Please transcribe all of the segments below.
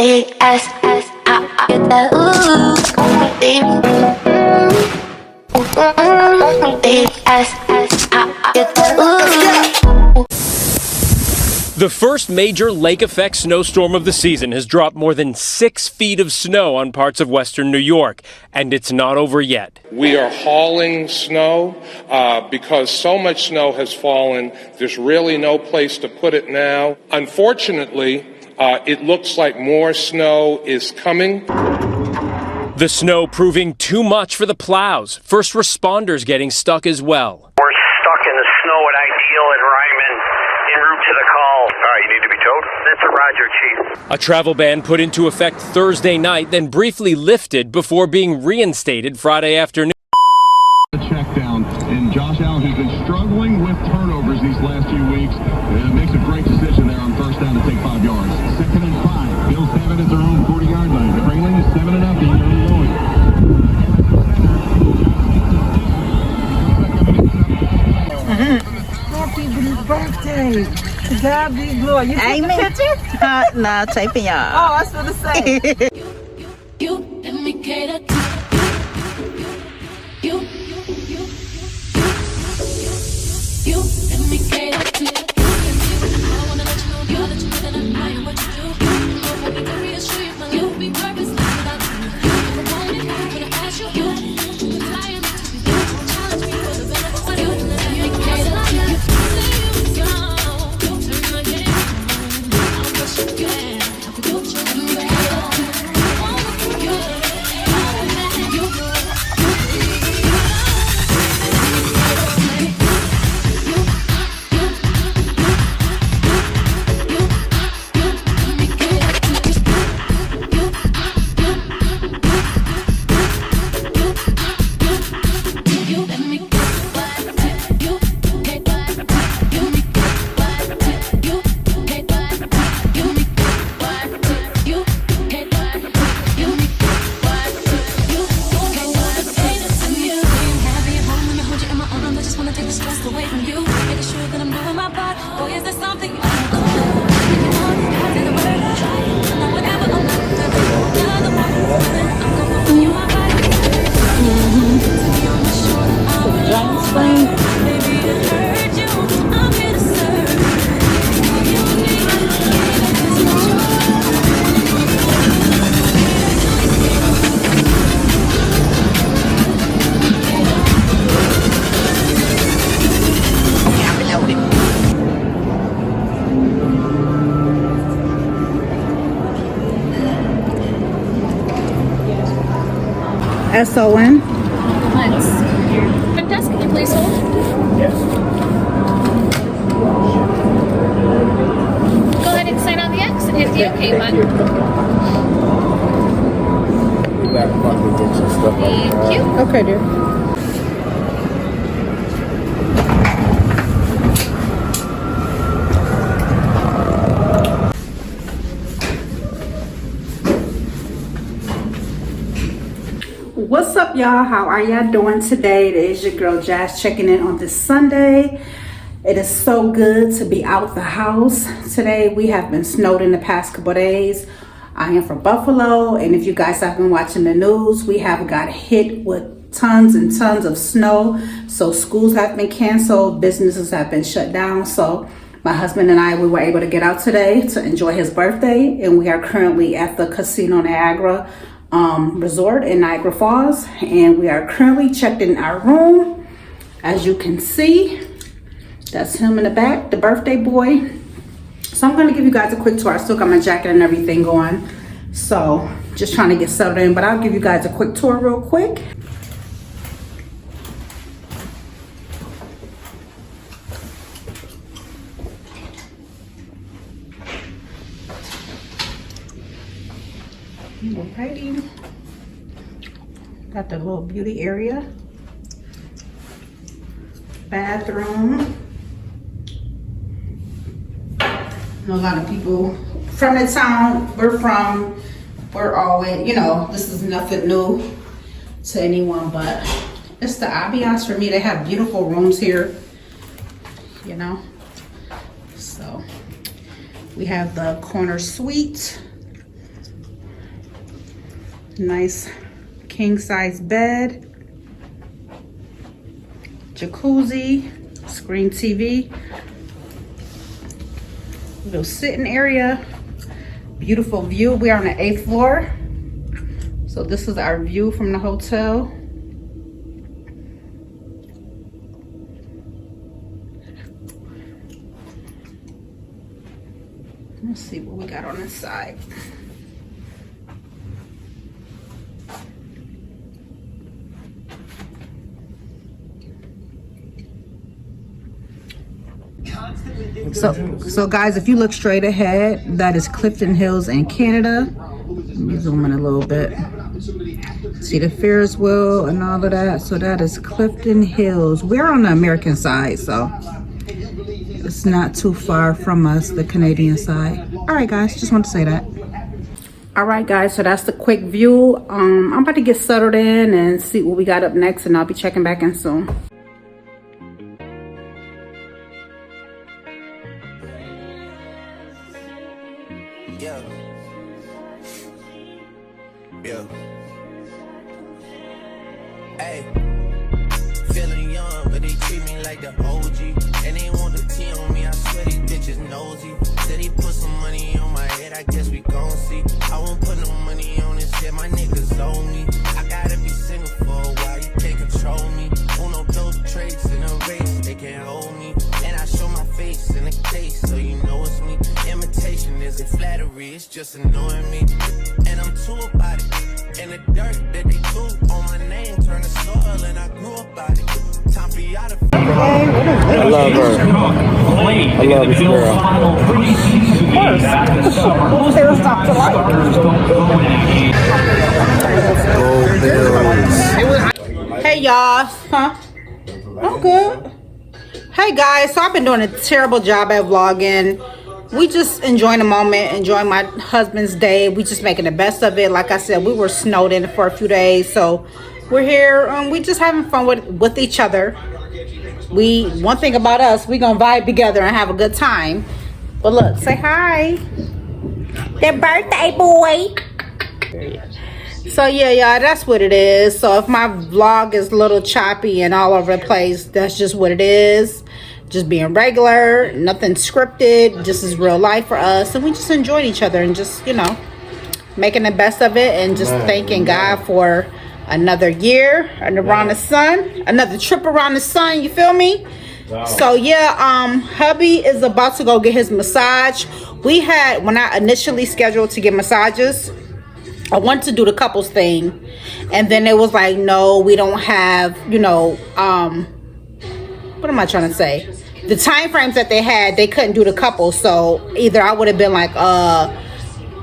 big ass, I get that ooh, big ass, I get that ooh. The first major lake effect snowstorm of the season has dropped more than 6 feet of snow on parts of western New York, and it's not over yet. We are hauling snow because so much snow has fallen. There's really no place to put it now. Unfortunately, it looks like more snow is coming. The snow proving too much for the plows. First responders getting stuck as well. We're stuck in the snow at Ideal and Ryman en route to the call. You need to be towed? That's a Roger, Chief. A travel ban put into effect Thursday night, then briefly lifted before being reinstated Friday afternoon. Check down, and Josh Allen, who's been struggling with turnovers these last few weeks, makes a great decision there on first down to take 5 yards. 2nd and 5. Bills have it at their own 40-yard line. Trailing is 7-0. Early going. Happy birthday. To God be glory. You took the picture? No, taping y'all. Oh, I was going to say. You, let me cater to you, let me cater to you. I wanna let you know that you're better than I am what you do. I want me to reassure you, my love will be purposeless without you. If I wanted you, I'm gonna ask you. You desire me to be good, challenge me for the benefit of you. Let me cater to you. Say you go, turn my game on. I'll push you again. I'll put you in the way. S-O-N. Let's. Front desk, can you please hold? Yes. Go ahead and sign on the X and hit the OK button. Thank you. Okay, dear. What's up, y'all? How are y'all doing today? It is your girl Jazz checking in on this Sunday. It is so good to be out the house today. We have been snowed in the past couple days. I am from Buffalo, and if you guys have been watching the news, we have got hit with tons and tons of snow. So schools have been canceled, businesses have been shut down. So my husband and I, we were able to get out today to enjoy his birthday, and we are currently at the Casino Niagara Resort in Niagara Falls, and we are currently checked in our room. As you can see, that's him in the back, the birthday boy. So I'm going to give you guys a quick tour. I still got my jacket and everything on, so just trying to get settled in, but I'll give you guys a quick tour real quick. Alrighty, got the little beauty area, bathroom. I know a lot of people from the town we're always, you know, this is nothing new to anyone, but it's the ambiance for me. They have beautiful rooms here, you know. So we have the corner suite Nice king size bed, jacuzzi, screen TV, little sitting area, beautiful view. We are on the 8th floor. So this is our view from the hotel. Let's see what we got on this side. So guys, if you look straight ahead, that is Clifton Hills in Canada. Let me zoom in a little bit. See the Ferris wheel and all of that. So that is Clifton Hills. We're on the American side, so it's not too far from us, the Canadian side. All right, guys, just want to say that. All right, guys, so that's the quick view. I'm about to get settled in and see what we got up next, and I'll be checking back in soon. Yeah. Yeah. Hey. Feeling young, but they treat me like the OG. And they want the T on me, I swear these bitches nosy. Said he put some money on my head, I guess we gon' see. I won't put no money on this shit, my niggas owe me. I gotta be single for a while, you can't control me. Uno those traits in a race, they can't hold me. And I show my face in the case, so you know it's me. Imitation isn't flattery, it's just annoying me. And I'm too about it. And the dirt that they do on my name turn to soil, and I grew up about it. Time for y'all to I love her. I love this girl. Hey y'all, huh? I'm good. Hey guys, so I've been doing a terrible job at vlogging. We just enjoying the moment, enjoying my husband's day. We just making the best of it. Like I said, we were snowed in for a few days, so we're here. We just having fun with each other. One thing about us, we gonna vibe together and have a good time. But look, say hi. Their birthday boy. So yeah, y'all, that's what it is. So if my vlog is a little choppy and all over the place, that's just what it is. Just being regular, nothing scripted, just is real life for us. And we just enjoyed each other and just, you know, making the best of it and just thanking God for another year and around the sun, another trip around the sun, you feel me? So yeah, hubby is about to go get his massage. When I initially scheduled to get massages, I wanted to do the couples thing, and then it was like, no, we don't have, you know, what am I trying to say? The time frames that they had, they couldn't do the couple. So either I would have been like,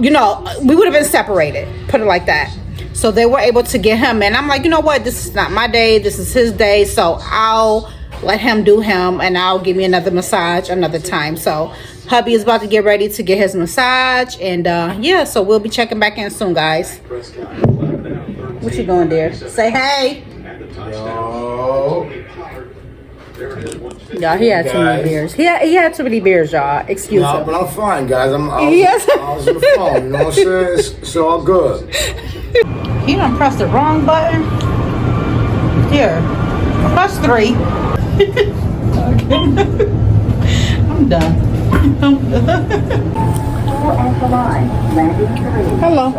you know, we would have been separated, put it like that. So they were able to get him, and I'm like, you know what, this is not my day, this is his day, so I'll let him do him, and I'll give me another massage another time. So hubby is about to get ready to get his massage, and yeah, so we'll be checking back in soon, guys. What you doing there? Say hey. Y'all, he had too many beers. He had too many beers, y'all. Excuse him. But I'm fine, guys. I was on the phone. You know what I'm saying? It's all good. He done pressed the wrong button. Here, press 3. I'm done. Hello.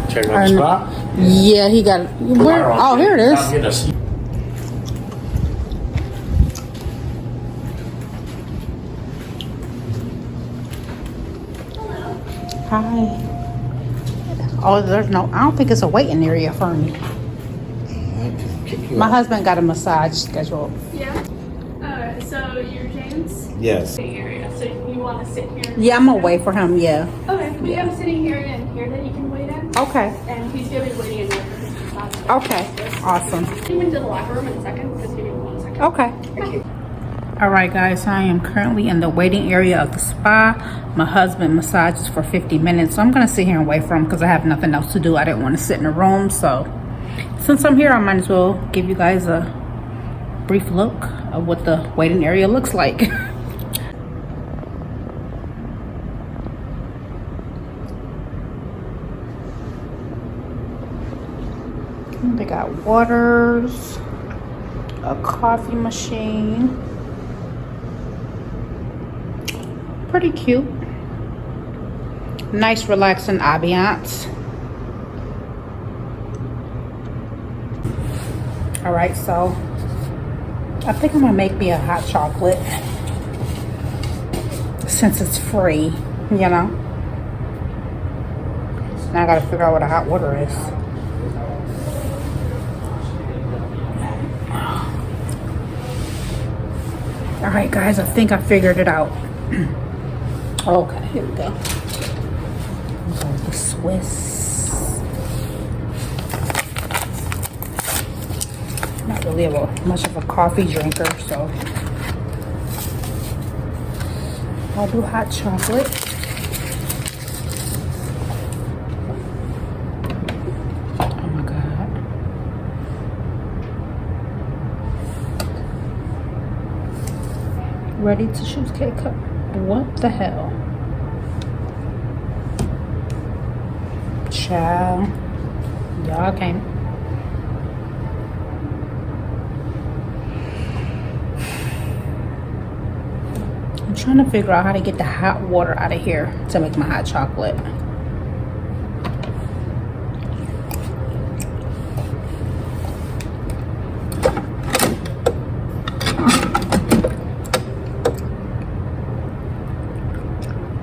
Check out the spot. Yeah, he got it. Where? Oh, here it is. Hi. Oh, there's no, I don't think it's a waiting area for me. My husband got a massage scheduled. Yeah. So you're James? Yes. Area. So you want to sit here? Yeah, I'm gonna wait for him, yeah. Okay. We have sitting here and here that you can wait in. Okay. And he's going to be waiting in there for his massage. Okay. Awesome. Come into the locker room in a second. Just give me 1 second. Okay. All right, guys, I am currently in the waiting area of the spa. My husband massages for 50 minutes, so I'm gonna sit here and wait for him because I have nothing else to do. I didn't want to sit in a room, so since I'm here, I might as well give you guys a brief look of what the waiting area looks like. They got waters, a coffee machine. Pretty cute. Nice relaxing ambiance. All right, so I think I'm gonna make me a hot chocolate since it's free, you know. Now I gotta figure out what a hot water is. All right, guys, I think I figured it out. Okay, here we go. The Swiss. Not really much of a coffee drinker, so I'll do hot chocolate. Oh my God. Ready to choose K-cup. What the hell? Child. Y'all can't. I'm trying to figure out how to get the hot water out of here to make my hot chocolate.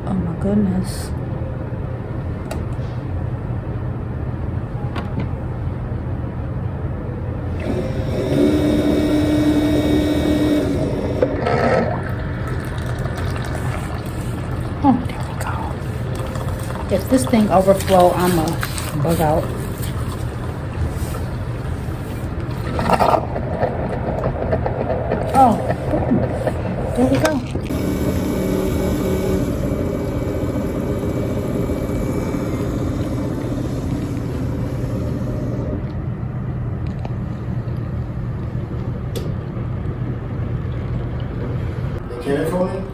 Oh my goodness. Oh, there we go. If this thing overflow, I'ma bug out. Oh, there we go.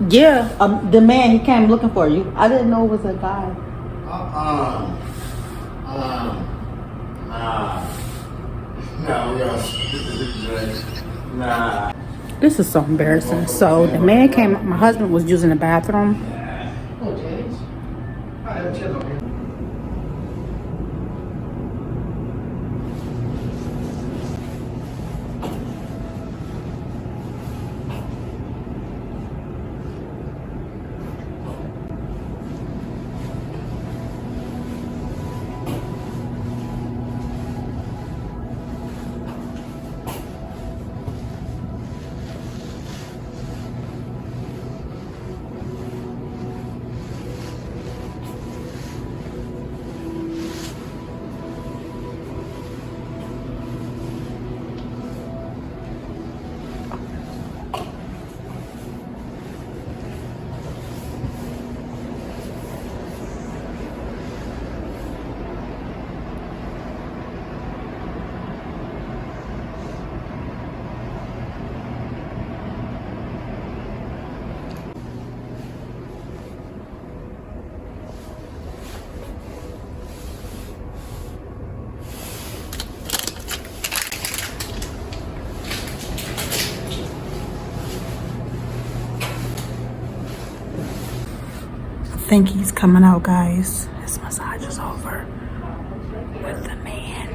Yeah, the man, he came looking for you. I didn't know it was a guy. Nah. This is so embarrassing. So the man came, my husband was using the bathroom. I think he's coming out, guys. His massage is over with the man.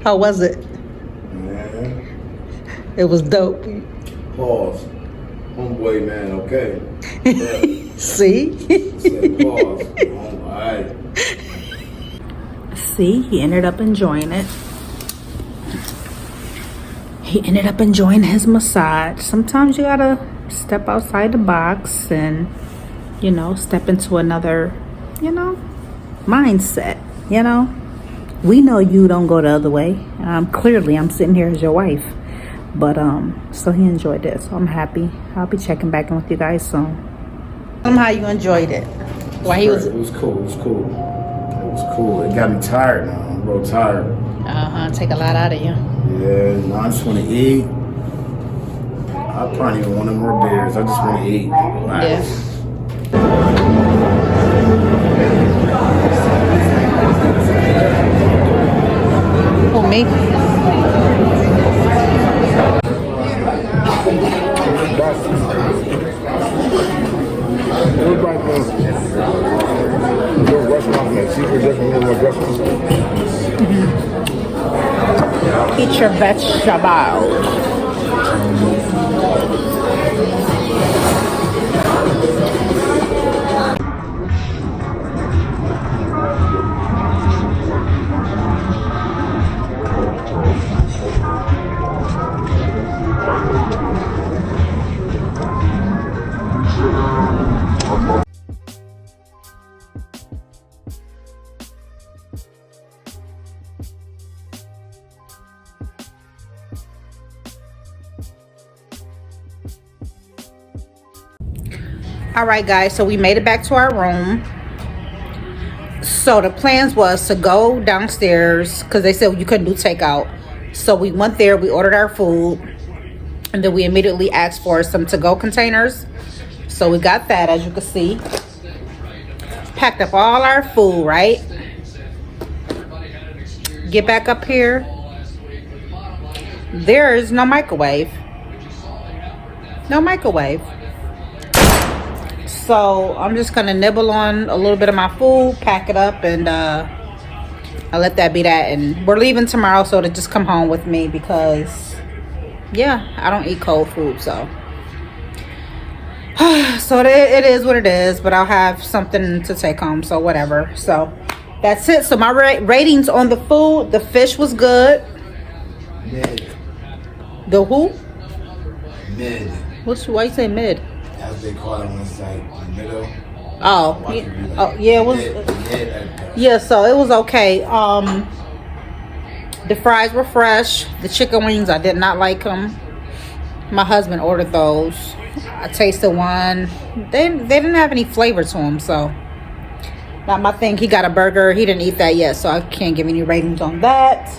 How was it? Man. It was dope. Pause. Homeboy, man, okay. See? Say pause. Alright. See, he ended up enjoying it. He ended up enjoying his massage. Sometimes you gotta step outside the box and, you know, step into another, you know, mindset, you know. We know you don't go the other way. Clearly, I'm sitting here as your wife. But, so he enjoyed it. So I'm happy. I'll be checking back in with you guys soon. Tell him how you enjoyed it. Why he was... It was cool. It was cool. It was cool. It got me tired now. I'm real tired. Take a lot out of you. Yeah, no, I just want to eat. I probably even want more beers. I just want to eat. Relax. Yeah. Who, me? Eat your vegetables. All right, guys, so we made it back to our room. So the plans was to go downstairs because they said you couldn't do takeout. So we went there, we ordered our food, and then we immediately asked for some to-go containers. So we got that, as you can see. Packed up all our food, right? Get back up here. There is no microwave. No microwave. So I'm just gonna nibble on a little bit of my food, pack it up, and I'll let that be that. And we're leaving tomorrow, so to just come home with me because, yeah, I don't eat cold food. So it is what it is, but I'll have something to take home, so whatever. So that's it. So my ratings on the food: the fish was good. Mid. The who? Mid. Why you say mid? As they call it on the site, the middle. Oh, yeah, it was. Yeah, so it was okay. The fries were fresh. The chicken wings, I did not like them. My husband ordered those. I tasted one. They didn't have any flavor to them, so not my thing. He got a burger. He didn't eat that yet, so I can't give any ratings on that.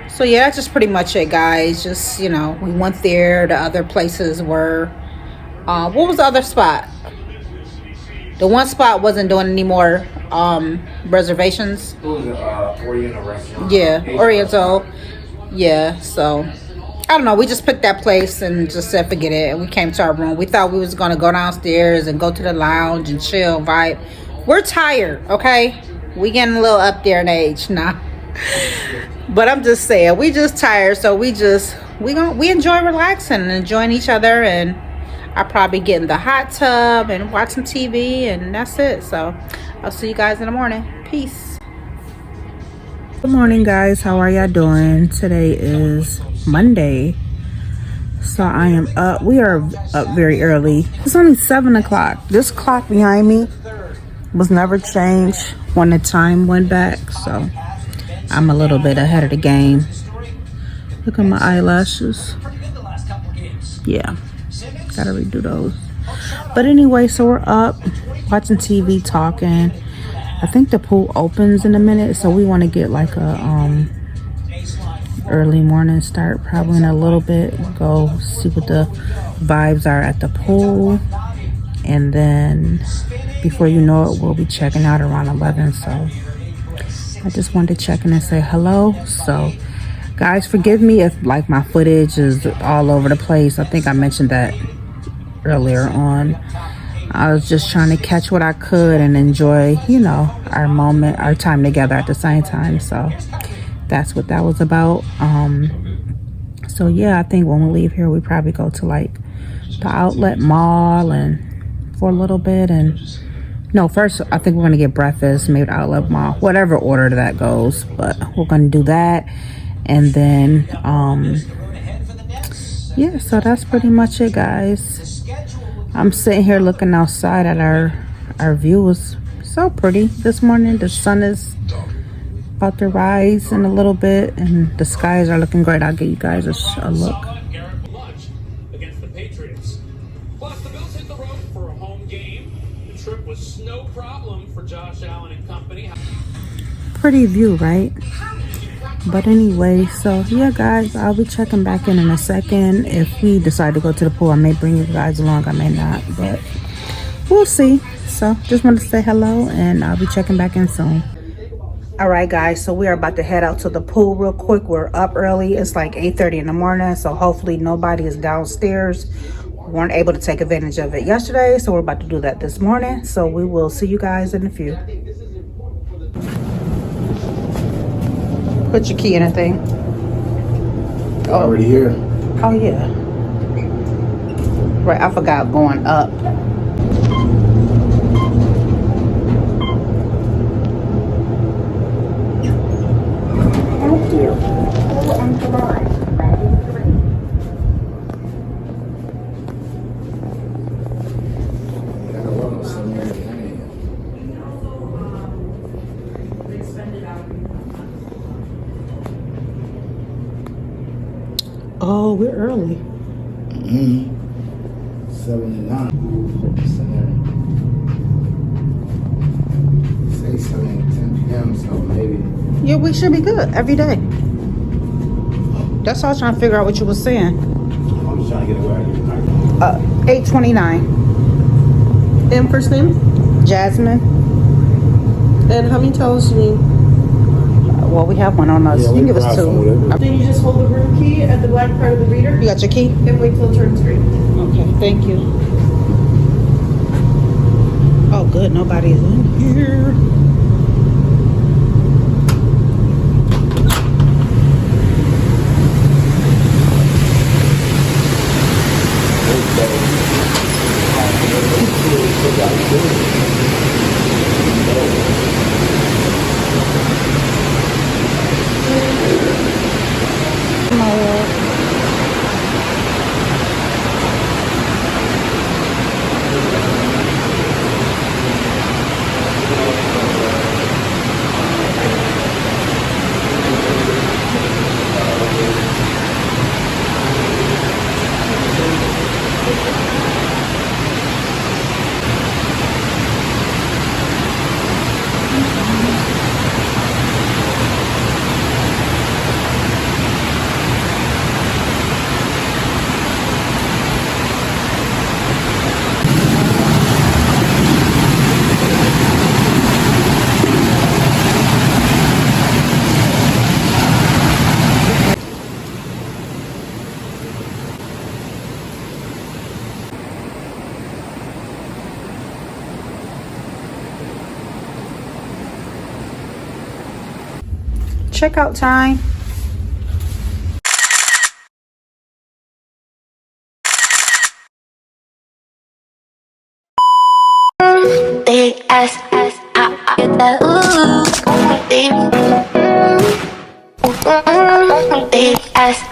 So yeah, that's just pretty much it, guys. Just, you know, we went there. The other places were. What was the other spot? The one spot wasn't doing any more reservations. It was Oriental restaurant. Yeah, Oriental. Yeah, so I don't know. We just picked that place and just said forget it. And we came to our room. We thought we was going to go downstairs and go to the lounge and chill, vibe. We're tired, okay? We getting a little up there in age now. But I'm just saying, we just tired. So we enjoy relaxing and enjoying each other, and I'll probably get in the hot tub and watch some TV, and that's it. So I'll see you guys in the morning. Peace. Good morning, guys. How are y'all doing? Today is Monday. So I am up. We are up very early. It's only 7 o'clock. This clock behind me was never changed when the time went back. So I'm a little bit ahead of the game. Look at my eyelashes. Yeah. Gotta redo those. But anyway, so we're up watching TV, talking. I think the pool opens in a minute, so we want to get like a early morning start, probably in a little bit. Go see what the vibes are at the pool, and then before you know it, we'll be checking out around 11. So I just wanted to check in and say hello. So guys, forgive me if like my footage is all over the place. I think I mentioned that earlier on. I was just trying to catch what I could and enjoy, you know, our moment, our time together at the same time. So that's what that was about. So yeah, I think when we leave here, we probably go to like the outlet mall and for a little bit. And no, first I think we're gonna get breakfast, maybe the outlet mall, whatever order that goes, but we're gonna do that. And then yeah, so that's pretty much it, guys. I'm sitting here looking outside at our view. Is so pretty this morning. The sun is about to rise in a little bit, and the skies are looking great. I'll give you guys a look. Against the Patriots. Plus, the Bills hit the road for a home game. The trip was no problem for Josh Allen and company. Pretty view, right? But anyway, so yeah, guys, I'll be checking back in a second. If we decide to go to the pool, I may bring you guys along, I may not, but we'll see. So just wanted to say hello, and I'll be checking back in soon. All right, guys, so we are about to head out to the pool real quick. We're up early. It's like 8:30 in the morning, so hopefully nobody is downstairs. We weren't able to take advantage of it yesterday, so we're about to do that this morning. So we will see you guys in a few. Put your key in a thing. Already here. Oh, yeah. Right, I forgot going up. Thank you. Oh, we're early. 79. Say 7 to 10 p.m. So maybe. Yeah, we should be good every day. That's all I was trying to figure out what you were saying. I'm just trying to get away. 8:29. And first name? Jasmine. And how many towels do you need? Well, we have one on us. Yeah, You can give us 2. Then you just hold the room key at the black part of the reader You got your key? and wait till it turns green. Okay, thank you. Oh, good. Nobody's in here. Checkout time. Big ass, I get that ooh, baby. Big ass.